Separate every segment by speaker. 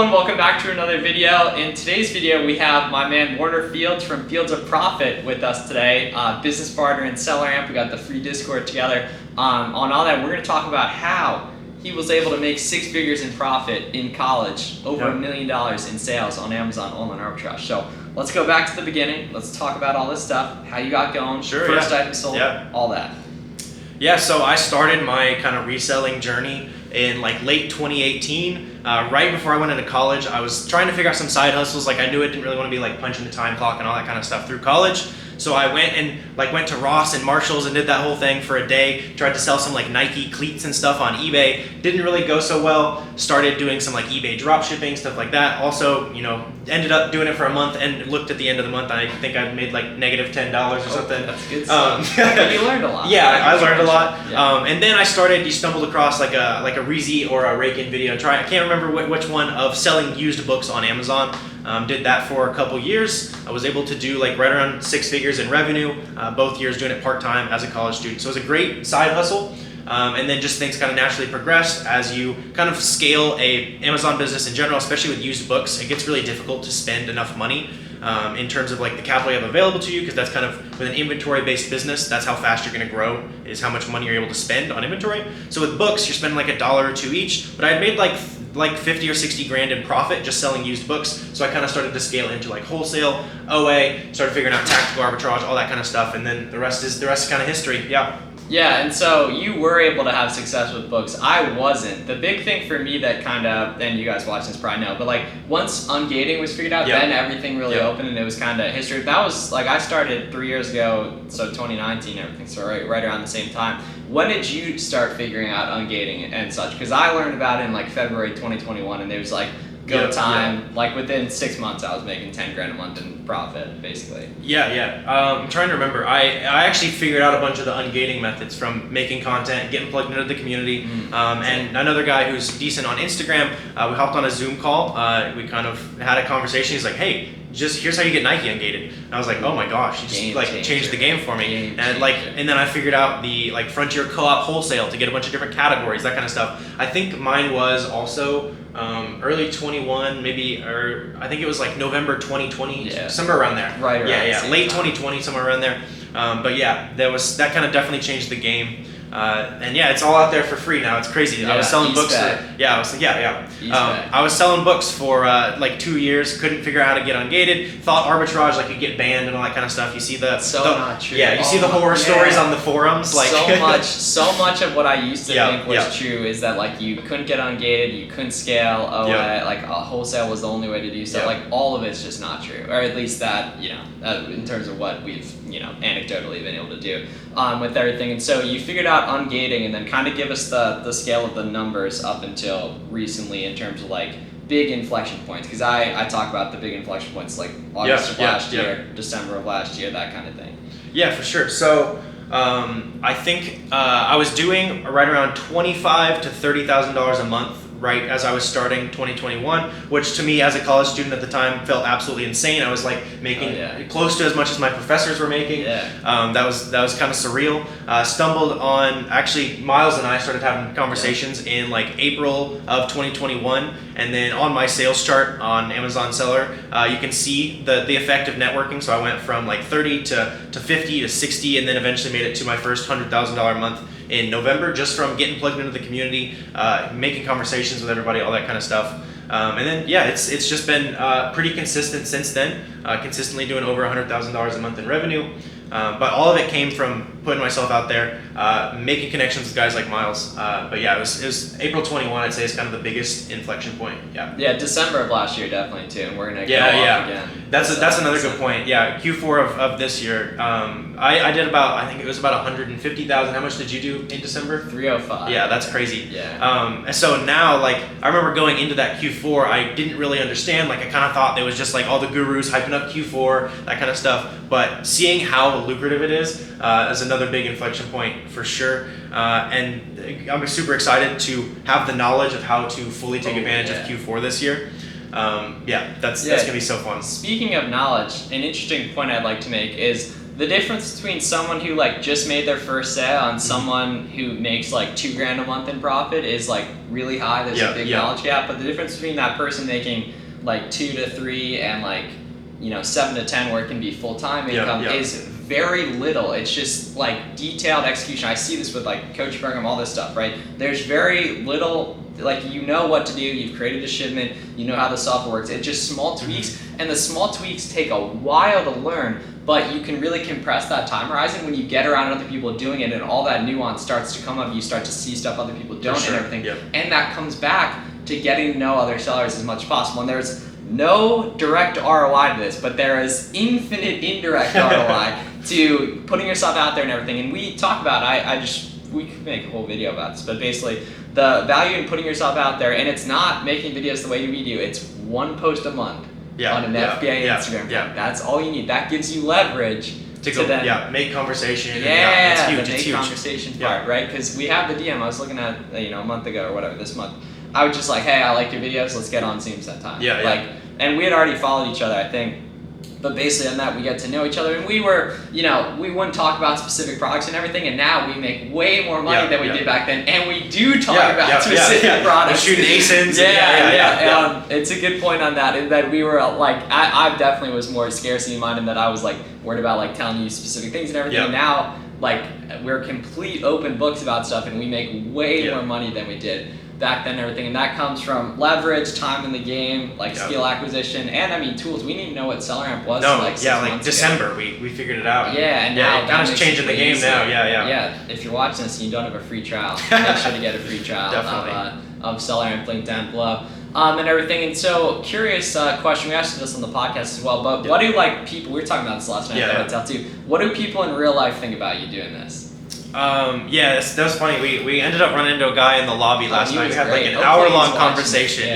Speaker 1: Welcome back to another video. In today's video, we have my man Warner Fields from Fields of Profit with us today, business partner in SellerAmp. We got the free Discord together. On all that, we're going to talk about how he was able to make 6 figures in profit in college, over $1 million in sales on Amazon online arbitrage. So let's go back to the beginning. Let's talk about all this stuff, how you got going, first item sold, all that.
Speaker 2: Yeah, so I started my kind of reselling journey in like late 2018, right before I went into college. I was trying to figure out some side hustles. Like I knew I didn't really want to be like punching the time clock and all that kind of stuff through college. So I went to Ross and Marshalls and did that whole thing for a day. Tried to sell some like Nike cleats and stuff on eBay. Didn't really go so well. Started doing some like eBay drop shipping, stuff like that. Also, ended up doing it for a month and looked at the end of the month. I think I made like negative $10 or something.
Speaker 1: That's good stuff. You learned a lot.
Speaker 2: Yeah, I learned a lot.
Speaker 1: Yeah.
Speaker 2: And then I stumbled across like a Reezy or a Rake-In video. I can't remember which one, of selling used books on Amazon. Did that for a couple years. I was able to do like right around 6 figures in revenue, both years doing it part-time as a college student. So it was a great side hustle. And then just things kind of naturally progressed as you kind of scale a Amazon business in general, especially with used books. It gets really difficult to spend enough money in terms of like the capital you have available to you, because that's kind of, with an inventory-based business, that's how fast you're going to grow, is how much money you're able to spend on inventory. So with books, you're spending like $1 or $2 each, but I had made like 50 or 60 grand in profit just selling used books. So I kind of started to scale into like wholesale, OA, started figuring out tactical arbitrage, all that kind of stuff, and then the rest is kind of history.
Speaker 1: Yeah, and so you were able to have success with books. I wasn't. The big thing for me that kind of, and you guys watching this probably know, but like once Ungating was figured out, then everything really opened and it was kind of history. That was like, I started 3 years ago, so 2019, everything, so right around the same time. When did you start figuring out Ungating and such? Because I learned about it in like February 2021, and it was like, time. Like within 6 months, I was making 10 grand a month in profit, basically.
Speaker 2: I'm trying to remember. I actually figured out a bunch of the Ungating methods from making content, getting plugged into the community, and another guy who's decent on Instagram. We hopped on a Zoom call. We kind of had a conversation. He's like, "Hey, here's how you get Nike Ungated." And I was like, "Oh my gosh, you just changed the game for me." And then I figured out the like Frontier Co-op wholesale to get a bunch of different categories, that kind of stuff. I think mine was also early 21, maybe, or I think it was like November 2020, somewhere around there.
Speaker 1: Right.
Speaker 2: Late 2020, somewhere around there. But yeah, that kind of definitely changed the game. And yeah, it's all out there for free now. It's crazy. I was selling books I was selling books for like 2 years. Couldn't figure out how to get Ungated. Thought arbitrage like could get banned and all that kind of stuff. You see
Speaker 1: not true.
Speaker 2: Yeah, you see the horror stories on the forums. Like
Speaker 1: so much of what I used to think was true is that like you couldn't get Ungated, you couldn't scale. Like wholesale was the only way to do stuff. Like all of it's just not true, or at least that in terms of what we've anecdotally been able to do with everything. And so you figured out Ungating, and then kind of give us the scale of the numbers up until recently in terms of like big inflection points, because I talk about the big inflection points like August of last year, December of last year, that kind of thing.
Speaker 2: Yeah, for sure. So I think I was doing right around $25,000 to $30,000 a month right as I was starting 2021, which to me as a college student at the time felt absolutely insane. I was like making close to as much as my professors were making. That was kind of surreal. Stumbled on, actually Miles and I started having conversations in like April of 2021, and then on my sales chart on Amazon Seller, you can see the effect of networking. So I went from like 30 to 50 to 60, and then eventually made it to my first $100,000 a month in November, just from getting plugged into the community, making conversations with everybody, all that kind of stuff. And then it's just been pretty consistent since then, consistently doing over $100,000 a month in revenue. But all of it came from putting myself out there, making connections with guys like Miles. But yeah, it was April 21, I'd say, is kind of the biggest inflection point.
Speaker 1: Yeah, December of last year definitely too, and we're gonna go off again.
Speaker 2: That's another good point. Yeah, Q4 of this year, I did about, I think it was about 150,000. How much did you do in December?
Speaker 1: 305.
Speaker 2: Yeah, that's crazy. And so now, like, I remember going into that Q4, I didn't really understand. Like, I kind of thought there was just like all the gurus hyping up Q4, that kind of stuff. But seeing how lucrative it is another big inflection point for sure. And I'm super excited to have the knowledge of how to fully take advantage of Q4 this year. That's gonna be so fun.
Speaker 1: Speaking of knowledge, an interesting point I'd like to make is the difference between someone who like just made their first sale and someone who makes like $2,000 a month in profit is like really high. There's a big knowledge gap, but the difference between that person making like 2 to 3 and like 7 to 10 where it can be full-time income is very little. It's just like detailed execution. I see this with like coaching program, all this stuff, right? There's very little, like what to do, you've created a shipment, you know how the software works. It's just small tweaks, and the small tweaks take a while to learn, but you can really compress that time horizon when you get around other people doing it and all that nuance starts to come up. You start to see stuff other people don't and everything. And that comes back to getting to know other sellers as much as possible. And there's no direct ROI to this, but there is infinite indirect ROI to putting yourself out there and everything. And we talk about, we could make a whole video about this, but basically the value in putting yourself out there, and it's not making videos the way we do, it's one post a month on an FBA Instagram account. That's all you need. That gives you leverage to then
Speaker 2: make conversation.
Speaker 1: It's huge.
Speaker 2: It's huge.
Speaker 1: Conversation part, right? Because we have the DM. I was looking at a month ago or whatever, this month. I was just like, hey, I like your videos. Let's get on Zoom sometime. And we had already followed each other, I think. But basically on that, we get to know each other, and we were, we wouldn't talk about specific products and everything, and now we make way more money than we did back then, and we do talk about specific products.
Speaker 2: We're shooting ASINs.
Speaker 1: It's a good point on that, in that we were like, I definitely was more scarcity minded, that I was like worried about like telling you specific things and everything. Now, like, we're complete open books about stuff, and we make way more money than we did back then and everything, and that comes from leverage, time in the game, like skill acquisition, and tools. We didn't even know what SellerAmp was.
Speaker 2: Like December, we figured it out.
Speaker 1: And now
Speaker 2: kind of changing the game now.
Speaker 1: If you're watching this and you don't have a free trial, make sure to get a free trial of SellerAmp, link down below, and everything. And so, curious question. We asked this on the podcast as well. But what do people? We were talking about this last night at the hotel too. What do people in real life think about you doing this?
Speaker 2: That was funny. We ended up running into a guy in the lobby last night. We had like an hour-long conversation.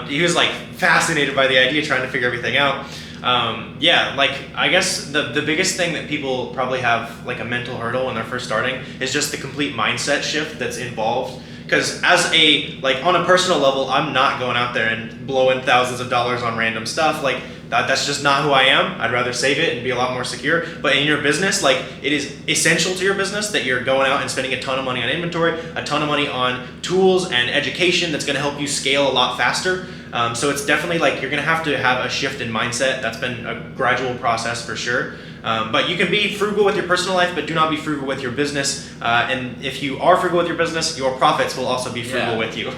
Speaker 2: He was like fascinated by the idea, trying to figure everything out. I guess the biggest thing that people probably have like a mental hurdle when they're first starting is just the complete mindset shift that's involved. Because on a personal level, I'm not going out there and blowing thousands of dollars on random stuff. Like, that's just not who I am. I'd rather save it and be a lot more secure. But in your business, like, it is essential to your business that you're going out and spending a ton of money on inventory, a ton of money on tools and education that's going to help you scale a lot faster. So it's definitely like you're going to have a shift in mindset. That's been a gradual process for sure. But you can be frugal with your personal life, but do not be frugal with your business. And if you are frugal with your business, your profits will also be frugal with you.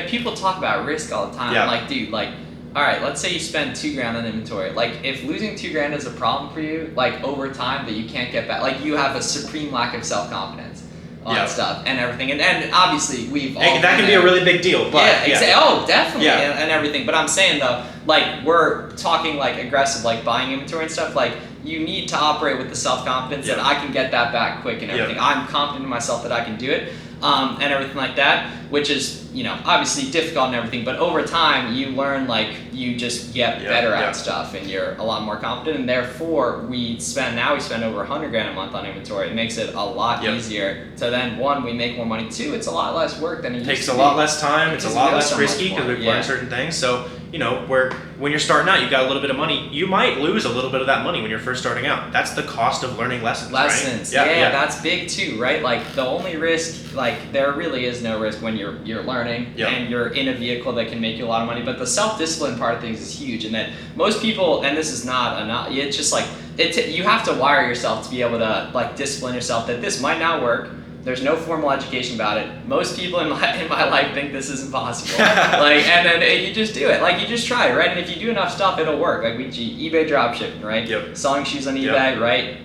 Speaker 1: People talk about risk all the time. Like, dude, like, all right, let's say you spend $2,000 on inventory. Like, if losing $2,000 is a problem for you, like over time that you can't get back, like you have a supreme lack of self-confidence on stuff and everything. And obviously we've all
Speaker 2: that can be a really big deal. But
Speaker 1: definitely and everything. But I'm saying though, like, we're talking like aggressive, like buying inventory and stuff. Like, you need to operate with the self-confidence that I can get that back quick and everything. I'm confident in myself that I can do it. And everything like that, which is, obviously difficult and everything, but over time you learn, like, you just get better at stuff and you're a lot more confident, and therefore we spend over $100,000 a month on inventory. It makes it a lot easier to then, one, we make more money, two, it's a lot less work than it used to be.
Speaker 2: Takes a lot less time, it's a lot less risky because we've learned certain things. So, when you're starting out, you've got a little bit of money. You might lose a little bit of that money when you're first starting out. That's the cost of learning lessons. Right?
Speaker 1: That's big too, right? Like, the only risk, like, there really is no risk when you're learning and you're in a vehicle that can make you a lot of money. But the self-discipline part of things is huge, and that most people, and this is not it's just like you have to wire yourself to be able to like discipline yourself that this might not work. There's no formal education about it. Most people in my life think this is impossible. And then you just do it. Like, you just try, right? And if you do enough stuff, it'll work. Like, eBay dropshipping, right? Selling shoes on eBay, right?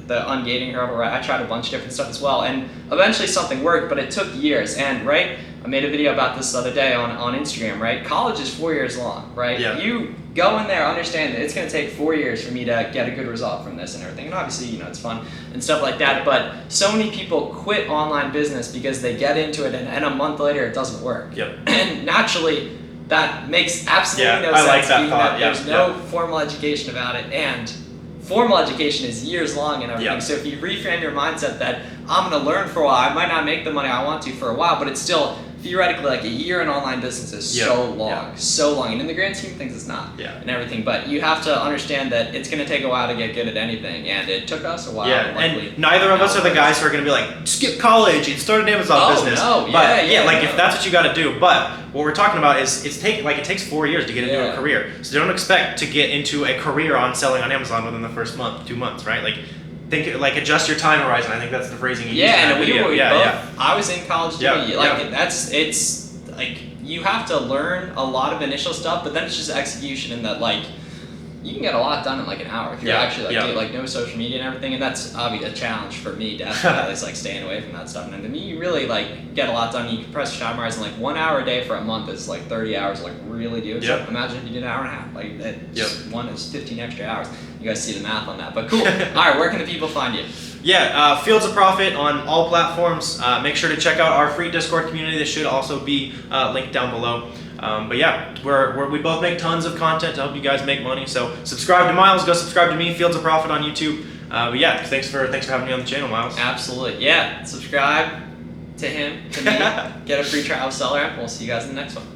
Speaker 1: The Ungating hurdle, right? I tried a bunch of different stuff as well, and eventually something worked, but it took years. And I made a video about this the other day on Instagram, right? College is 4 years long, right? You go in there, understand that it's going to take 4 years for me to get a good result from this and everything. And obviously, it's fun and stuff like that. But so many people quit online business because they get into it and a month later it doesn't work. And naturally, that makes absolutely no sense.
Speaker 2: Like that thought.
Speaker 1: There's no formal education about it, and formal education is years long and everything. So if you reframe your mindset that I'm going to learn for a while, I might not make the money I want to for a while, but it's still theoretically, like a year in online business is so long, and in the grand scheme of things, it's not, and everything. But you have to understand that it's going to take a while to get good at anything, and it took us a while.
Speaker 2: And neither of us are the guys who are going to be like, skip college and start an Amazon business.
Speaker 1: No,
Speaker 2: but if that's what you got to do. But what we're talking about is it takes 4 years to get into a career. So don't expect to get into a career on selling on Amazon within the first month, 2 months, right? Adjust your time horizon. I think that's the phrasing you used.
Speaker 1: And we both. I was in college too. It's like you have to learn a lot of initial stuff, but then it's just execution, and that you can get a lot done in an hour if you're actually do no social media and everything, and that's obviously a challenge for me definitely. It's staying away from that stuff, and to me you really get a lot done. You can press your time horizon 1 hour a day for a month is 30 hours really do it. So imagine if you did an hour and a half. One is 15 extra hours. You guys see the math on that, but cool. All right, where can the people find you?
Speaker 2: Fields of Profit on all platforms. Make sure to check out our free Discord community. This should also be linked down below. We both make tons of content to help you guys make money. So subscribe to Miles, go subscribe to me, Fields of Profit on YouTube. Thanks for having me on the channel, Miles.
Speaker 1: Absolutely. Subscribe to him, to me, get a free trial of SellerAmp. We'll see you guys in the next one.